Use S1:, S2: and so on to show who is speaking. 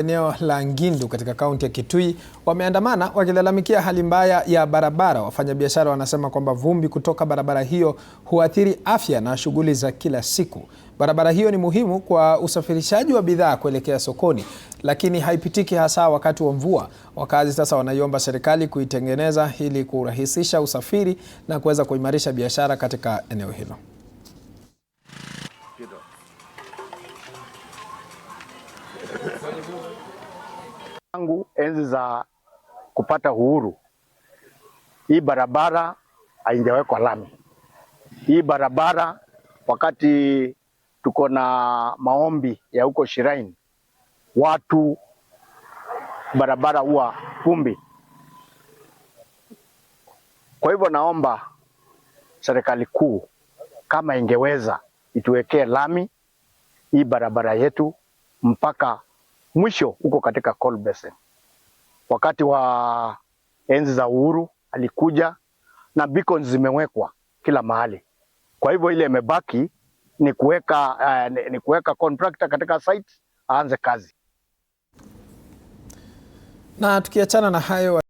S1: Eneo la Ngindu katika kaunti ya Kitui wameandamana wakilalamikia hali mbaya ya barabara. Wafanyabiashara wanasema kwamba vumbi kutoka barabara hiyo huathiri afya na shughuli za kila siku. Barabara hiyo ni muhimu kwa usafirishaji wa bidhaa kuelekea sokoni, lakini haipitiki hasa wakati wa mvua. Wakazi sasa wanaiomba serikali kuitengeneza ili kurahisisha usafiri na kuweza kuimarisha biashara katika eneo hilo.
S2: Tangu enzi za kupata uhuru, hii barabara haijawekwa lami. Hii barabara wakati tuko na maombi ya huko Shrine, watu barabara huwa vumbi. Kwa hivyo naomba serikali kuu kama ingeweza ituwekee lami hii barabara yetu mpaka mwisho huko katika Coal Basin. Wakati wa enzi za uhuru alikuja na beacons zimewekwa kila mahali. Kwa hivyo ile imebaki ni kuweka contractor katika site aanze kazi.
S1: Na tukiachana na hayo